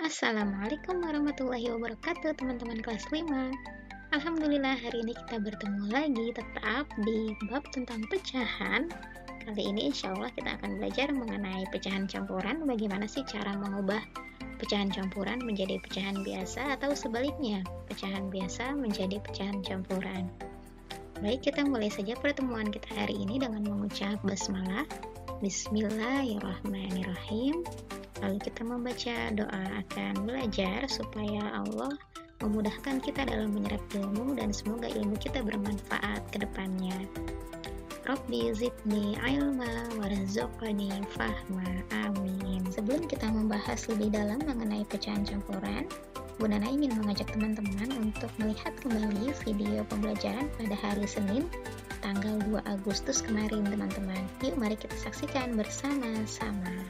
Assalamualaikum warahmatullahi wabarakatuh teman-teman kelas 5. Alhamdulillah hari ini kita bertemu lagi tetap di bab tentang pecahan. Kali ini insya Allah kita akan belajar mengenai pecahan campuran. Bagaimana sih cara mengubah pecahan campuran menjadi pecahan biasa atau sebaliknya, pecahan biasa menjadi pecahan campuran. Baik, kita mulai saja pertemuan kita hari ini dengan mengucap basmalah. Bismillahirrahmanirrahim. Lalu kita membaca doa akan belajar supaya Allah memudahkan kita dalam menyerap ilmu dan semoga ilmu kita bermanfaat ke depannya. Rabbi zidni ilma warzuqni fahma, amin. Sebelum kita membahas lebih dalam mengenai pecahan campuran, Bu Nana ingin mengajak teman-teman untuk melihat kembali video pembelajaran pada hari Senin tanggal 2 Agustus kemarin teman-teman. Yuk mari kita saksikan bersama-sama.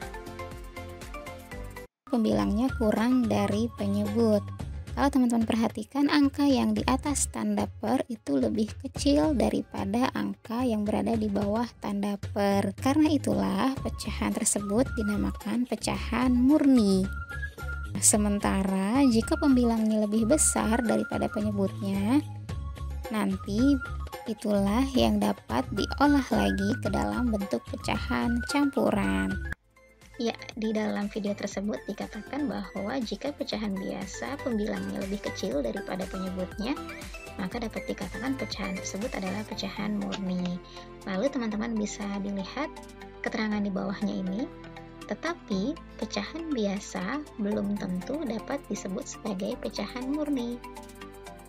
Pembilangnya kurang dari penyebut. Kalau teman-teman perhatikan, angka yang di atas tanda per itu lebih kecil daripada angka yang berada di bawah tanda per. Karena itulah pecahan tersebut dinamakan pecahan murni. Sementara jika pembilangnya lebih besar daripada penyebutnya, nanti itulah yang dapat diolah lagi ke dalam bentuk pecahan campuran. Ya, di dalam video tersebut dikatakan bahwa jika pecahan biasa pembilangnya lebih kecil daripada penyebutnya, maka dapat dikatakan pecahan tersebut adalah pecahan murni. Lalu teman-teman bisa dilihat keterangan di bawahnya ini, tetapi pecahan biasa belum tentu dapat disebut sebagai pecahan murni.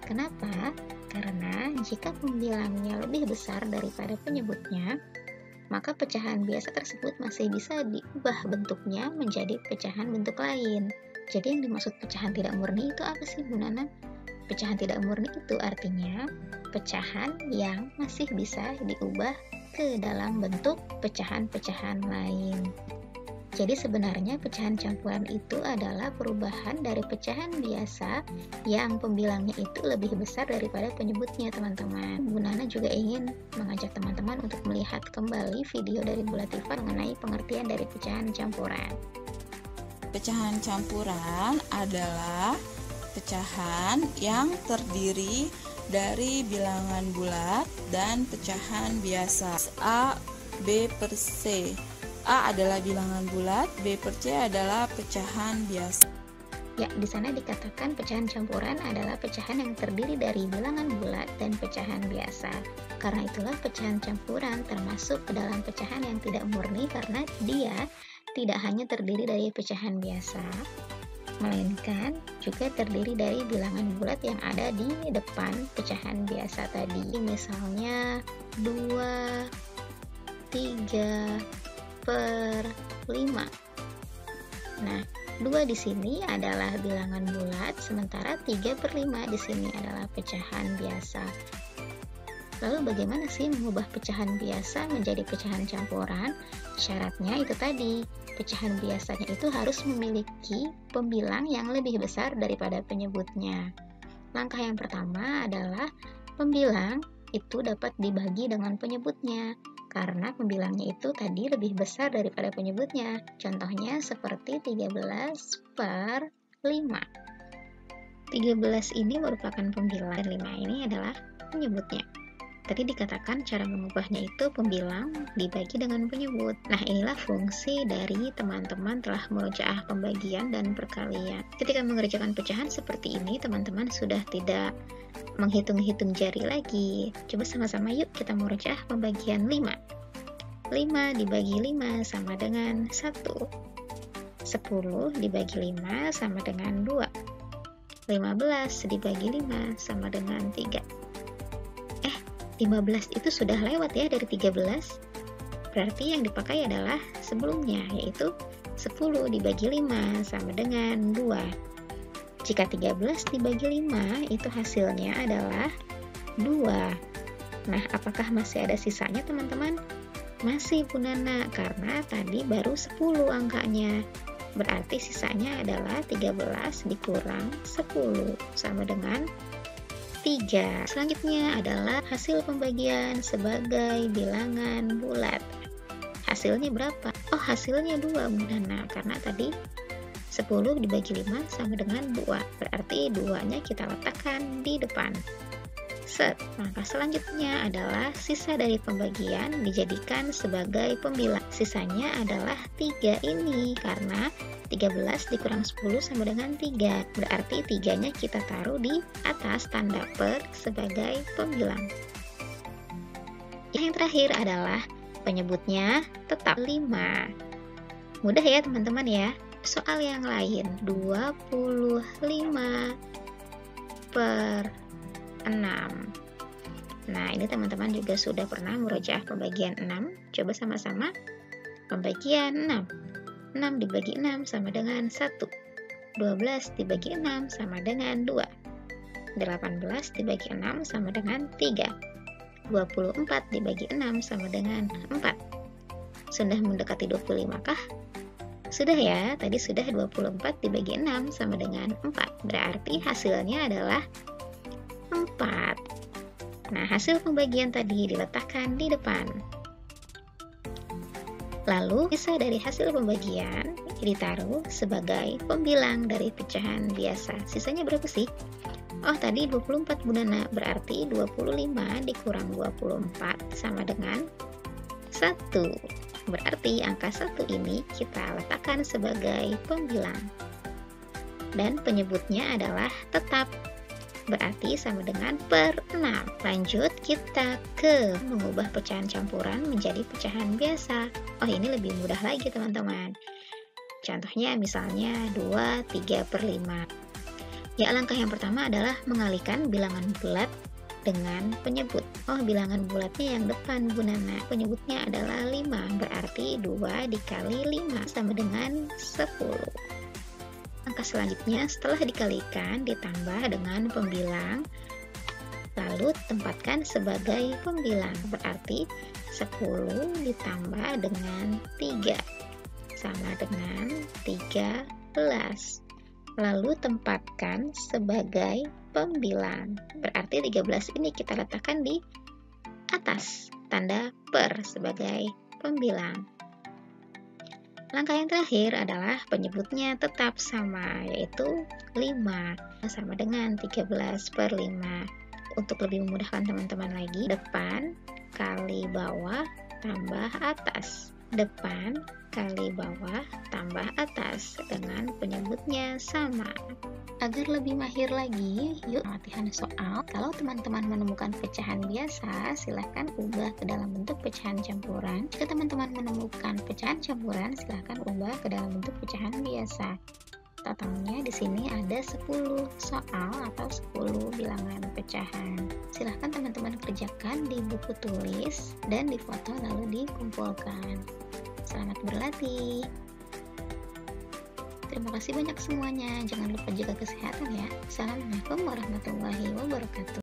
Kenapa? Karena jika pembilangnya lebih besar daripada penyebutnya, maka pecahan biasa tersebut masih bisa diubah bentuknya menjadi pecahan bentuk lain. Jadi yang dimaksud pecahan tidak murni itu apa sih Bu Nana? Pecahan tidak murni itu artinya pecahan yang masih bisa diubah ke dalam bentuk pecahan-pecahan lain. Jadi sebenarnya pecahan campuran itu adalah perubahan dari pecahan biasa yang pembilangnya itu lebih besar daripada penyebutnya teman-teman. Bu Nana juga ingin mengajak teman-teman untuk melihat kembali video dari Bu Latifah mengenai pengertian dari pecahan campuran. Pecahan campuran adalah pecahan yang terdiri dari bilangan bulat dan pecahan biasa A, B per C. A adalah bilangan bulat, B per C adalah pecahan biasa. Ya, di sana dikatakan pecahan campuran adalah pecahan yang terdiri dari bilangan bulat dan pecahan biasa. Karena itulah pecahan campuran termasuk ke dalam pecahan yang tidak murni karena dia tidak hanya terdiri dari pecahan biasa, melainkan juga terdiri dari bilangan bulat yang ada di depan pecahan biasa tadi. Misalnya 2, 3 per 5. Nah, 2 di sini adalah bilangan bulat, sementara 3 per 5 di sini adalah pecahan biasa. Lalu bagaimana sih mengubah pecahan biasa menjadi pecahan campuran? Syaratnya itu tadi, pecahan biasanya itu harus memiliki pembilang yang lebih besar daripada penyebutnya. Langkah yang pertama adalah pembilang itu dapat dibagi dengan penyebutnya, karena pembilangnya itu tadi lebih besar daripada penyebutnya. Contohnya seperti 13 per 5. 13 ini merupakan pembilang dan 5 ini adalah penyebutnya. Tadi dikatakan cara mengubahnya itu pembilang dibagi dengan penyebut. Nah, inilah fungsi dari teman-teman telah merojaah pembagian dan perkalian. Ketika mengerjakan pecahan seperti ini, teman-teman sudah tidak menghitung-hitung jari lagi. Coba sama-sama yuk kita merojaah pembagian 5. 5 dibagi 5 sama dengan 1. 10 dibagi 5 sama dengan 2. 15 dibagi 5 sama dengan 3. 15 itu sudah lewat ya dari 13. Berarti yang dipakai adalah sebelumnya, yaitu 10 dibagi 5 sama dengan 2. Jika 13 dibagi 5 itu hasilnya adalah 2. Nah, apakah masih ada sisanya teman-teman? Masih Bu Nana, karena tadi baru 10 angkanya. Berarti sisanya adalah 13 dikurang 10 sama dengan 3. Selanjutnya adalah hasil pembagian sebagai bilangan bulat. Hasilnya berapa? Oh, hasilnya 2 Bu Nana, karena tadi 10 dibagi 5 sama dengan 2. Berarti 2-nya kita letakkan di depan. Set. Langkah selanjutnya adalah sisa dari pembagian dijadikan sebagai pembilang. Sisanya adalah 3 ini, karena 13 dikurang 10 sama dengan 3. Berarti 3-nya kita taruh di atas tanda per sebagai pembilang. Yang terakhir adalah penyebutnya tetap 5. Mudah ya teman-teman ya. Soal yang lain, 25 per 6. Nah, ini teman-teman juga sudah pernah murojaah pembagian 6. Coba sama-sama. Pembagian 6. 6 dibagi 6 sama dengan 1. 12 dibagi 6 sama dengan 2. 18 dibagi 6 sama dengan 3. 24 dibagi 6 sama dengan 4. Sudah mendekati 25 kah? Sudah ya, tadi sudah 24 dibagi 6 sama dengan 4. Berarti hasilnya adalah 4. Nah, hasil pembagian tadi diletakkan di depan. Lalu, sisa dari hasil pembagian ditaruh sebagai pembilang dari pecahan biasa. Sisanya berapa sih? Oh, tadi 24 Bundana, berarti 25 dikurang 24 sama dengan 1. Berarti angka 1 ini kita letakkan sebagai pembilang. Dan penyebutnya adalah tetap. Berarti sama dengan per 6. Lanjut kita ke mengubah pecahan campuran menjadi pecahan biasa. Oh, ini lebih mudah lagi teman-teman. Contohnya misalnya 2, 3 per 5. Ya, langkah yang pertama adalah mengalihkan bilangan bulat dengan penyebut. Oh, bilangan bulatnya yang depan Bundana. Penyebutnya adalah 5. Berarti 2 dikali 5 sama dengan 10. Langkah selanjutnya setelah dikalikan ditambah dengan pembilang, lalu tempatkan sebagai pembilang. Berarti 10 ditambah dengan 3 sama dengan 13. Lalu tempatkan sebagai pembilang. Berarti 13 ini kita letakkan di atas tanda per sebagai pembilang. Langkah yang terakhir adalah penyebutnya tetap sama, yaitu 5 sama dengan 13 per 5. Untuk lebih memudahkan teman-teman lagi, depan kali bawah tambah atas. Depan kali bawah tambah atas dengan penyebutnya sama. Agar lebih mahir lagi, yuk latihan soal. Kalau teman-teman menemukan pecahan biasa, silahkan ubah ke dalam bentuk pecahan campuran. Jika teman-teman menemukan pecahan campuran, silahkan ubah ke dalam bentuk pecahan biasa. Totalnya di sini ada 10 soal atau 10 bilangan pecahan. Silahkan teman-teman kerjakan di buku tulis dan difoto lalu dikumpulkan. Selamat berlatih. Terima kasih banyak semuanya. Jangan lupa jaga kesehatan ya. Assalamualaikum warahmatullahi wabarakatuh.